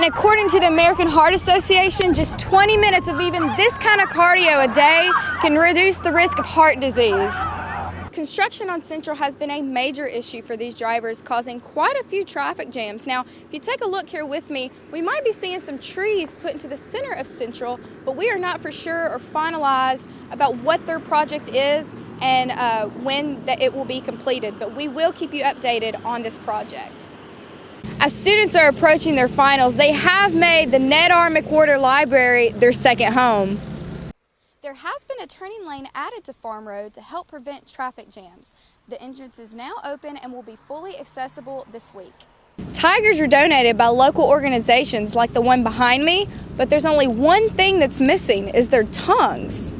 according to the American Heart Association, just 20 minutes of even this kind of cardio a day can reduce the risk of heart disease. Construction on Central has been a major issue for these drivers, causing quite a few traffic jams. Now, if you take a look here with me, we might be seeing some trees put into the center of Central, but we are not for sure or finalized about what their project is and when it will be completed, but we will keep you updated on this project. As students are approaching their finals, they have made the Ned R. McWhorter Library their second home. There has been a turning lane added to Farm Road to help prevent traffic jams. The entrance is now open and will be fully accessible this week. Tigers are donated by local organizations like the one behind me, but there's only one thing that's missing, is their tongues.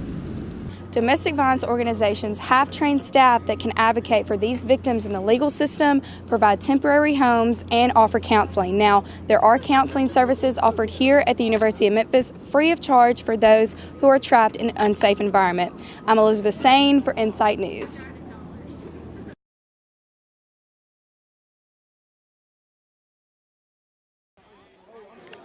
Domestic violence organizations have trained staff that can advocate for these victims in the legal system, provide temporary homes, and offer counseling. Now, there are counseling services offered here at the University of Memphis free of charge for those who are trapped in an unsafe environment. I'm Elizabeth Sain for Insight News.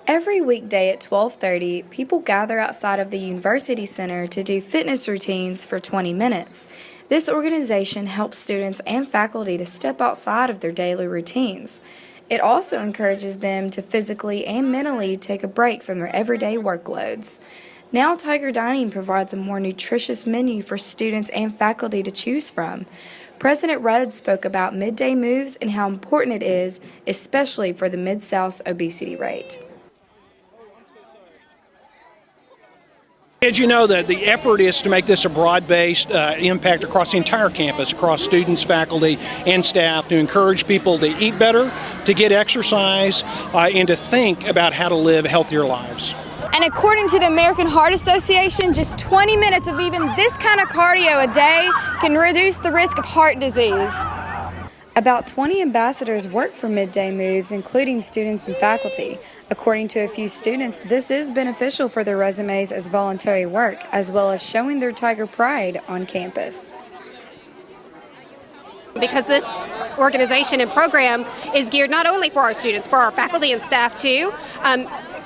Every weekday at 12:30, people gather outside of the University Center to do fitness routines for 20 minutes. This organization helps students and faculty to step outside of their daily routines. It also encourages them to physically and mentally take a break from their everyday workloads. Now Tiger Dining provides a more nutritious menu for students and faculty to choose from. President Rudd spoke about midday moves and how important it is, especially for the Mid-South's obesity rate. As you know, the effort is to make this a broad-based impact across the entire campus, across students, faculty, and staff, to encourage people to eat better, to get exercise, and to think about how to live healthier lives. And according to the American Heart Association, just 20 minutes of even this kind of cardio a day can reduce the risk of heart disease. About 20 ambassadors work for Midday Moves, including students and faculty. According to a few students, this is beneficial for their resumes as voluntary work, as well as showing their Tiger pride on campus. Because this organization and program is geared not only for our students, but our faculty and staff too.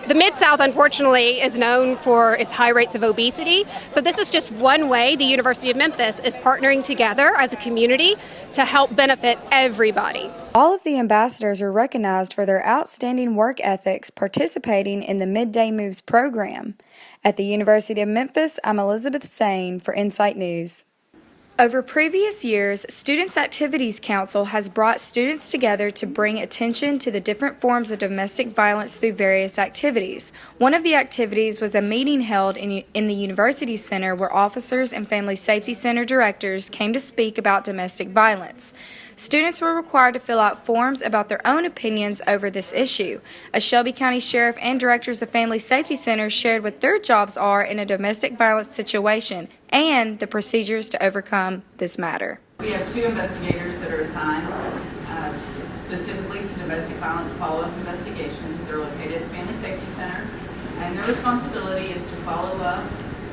The Mid-South, unfortunately, is known for its high rates of obesity. So this is just one way the University of Memphis is partnering together as a community to help benefit everybody. All of the ambassadors are recognized for their outstanding work ethics participating in the Midday Moves program. At the University of Memphis, I'm Elizabeth Sain for Insight News. Over previous years, Students' Activities Council has brought students together to bring attention to the different forms of domestic violence through various activities. One of the activities was a meeting held in the University Center where officers and Family Safety Center directors came to speak about domestic violence. Students were required to fill out forms about their own opinions over this issue. A Shelby County Sheriff and directors of Family Safety Centers shared what their jobs are in a domestic violence situation and the procedures to overcome this matter. We have 2 investigators that are assigned specifically to domestic violence follow-up investigations. They're located at the Family Safety Center, and their responsibility is to follow up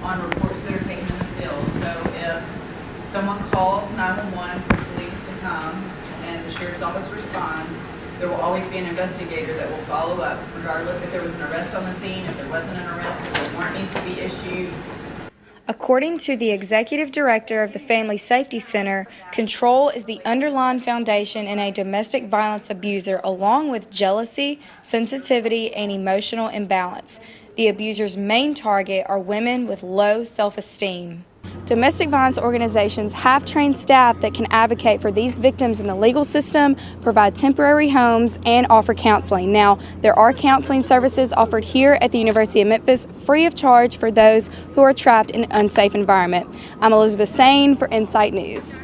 on reports that are taken in the field. So if someone calls 911 for police to come and the sheriff's office responds, there will always be an investigator that will follow up, regardless if there was an arrest on the scene, if there wasn't an arrest, if a warrant needs to be issued. According to the executive director of the Family Safety Center, control is the underlying foundation in a domestic violence abuser, along with jealousy, sensitivity, and emotional imbalance. The abuser's main target are women with low self-esteem. Domestic violence organizations have trained staff that can advocate for these victims in the legal system, provide temporary homes, and offer counseling. Now, there are counseling services offered here at the University of Memphis free of charge for those who are trapped in an unsafe environment. I'm Elizabeth Sain for Insight News.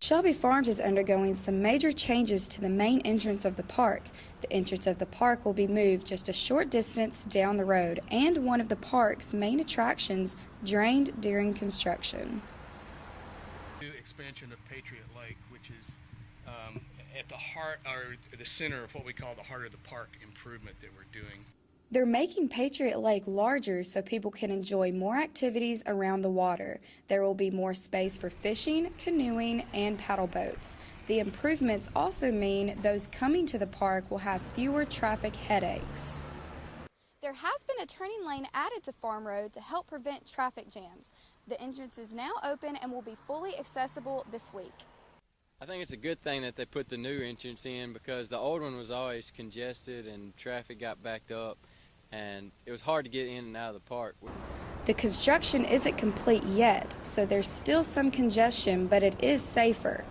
Shelby Farms is undergoing some major changes to the main entrance of the park. The entrance of the park will be moved just a short distance down the road, and one of the park's main attractions drained during construction. Expansion of Patriot Lake, which is at the heart, or the center of what we call the heart of the park improvement that we're doing. They're making Patriot Lake larger so people can enjoy more activities around the water. There will be more space for fishing, canoeing, and paddle boats. The improvements also mean those coming to the park will have fewer traffic headaches. There has been a turning lane added to Farm Road to help prevent traffic jams. The entrance is now open and will be fully accessible this week. I think it's a good thing that they put the new entrance in because the old one was always congested and traffic got backed up and it was hard to get in and out of the park. The construction isn't complete yet, so there's still some congestion, but it is safer.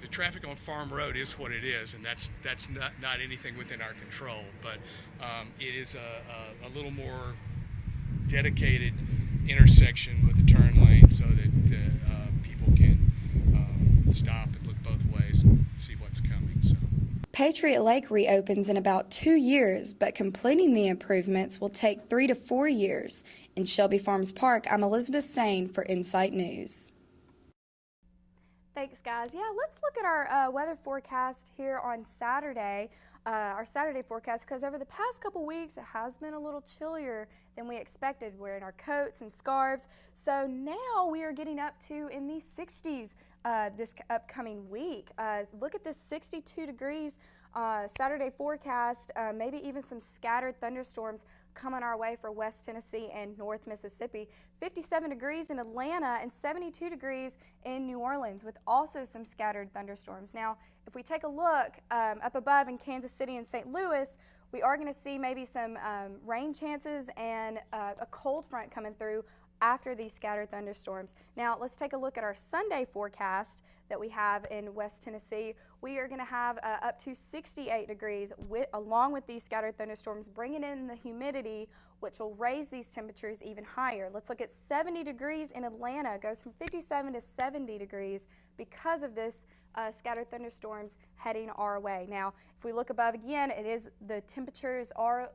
The traffic on Farm Road is what it is, and that's not anything within our control, but it is a little more dedicated intersection with a turn lane so that people can stop and look both ways and see what's coming. So. Patriot Lake reopens in about 2 years, but completing the improvements will take 3 to 4 years. In Shelby Farms Park, I'm Elizabeth Sain for Insight News. Thanks, guys. Yeah, let's look at our weather forecast here on Saturday, our Saturday forecast, because over the past couple weeks it has been a little chillier than we expected. We're in our coats and scarves, so now we are getting up to in the 60s this upcoming week. Look at this 62 degrees Saturday forecast, maybe even some scattered thunderstorms coming our way for West Tennessee and North Mississippi. 57 degrees in Atlanta and 72 degrees in New Orleans with also some scattered thunderstorms. Now, if we take a look up above in Kansas City and St. Louis, we are going to see maybe some rain chances and a cold front coming through after these scattered thunderstorms. Now, let's take a look at our Sunday forecast that we have in West Tennessee. We are going to have up to 68 degrees along with these scattered thunderstorms, bringing in the humidity, which will raise these temperatures even higher. Let's look at 70 degrees in Atlanta. It goes from 57 to 70 degrees because of this scattered thunderstorms heading our way. Now, if we look above again, the temperatures are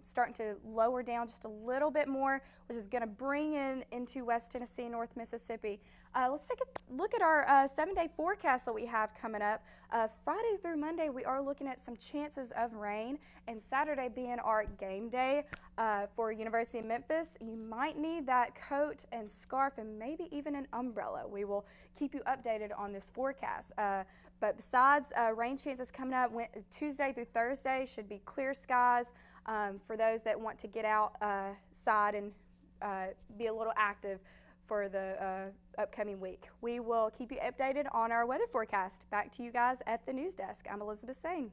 starting to lower down just a little bit more, which is going to bring into West Tennessee, North Mississippi. Let's take a look at our 7-day forecast that we have coming up. Friday through Monday, we are looking at some chances of rain, and Saturday being our game day for University of Memphis. You might need that coat and scarf and maybe even an umbrella. We will keep you updated on this forecast. But besides rain chances coming up, Tuesday through Thursday should be clear skies for those that want to get outside and be a little active for the upcoming week. We will keep you updated on our weather forecast. Back to you guys at the news desk. I'm Elizabeth Sain.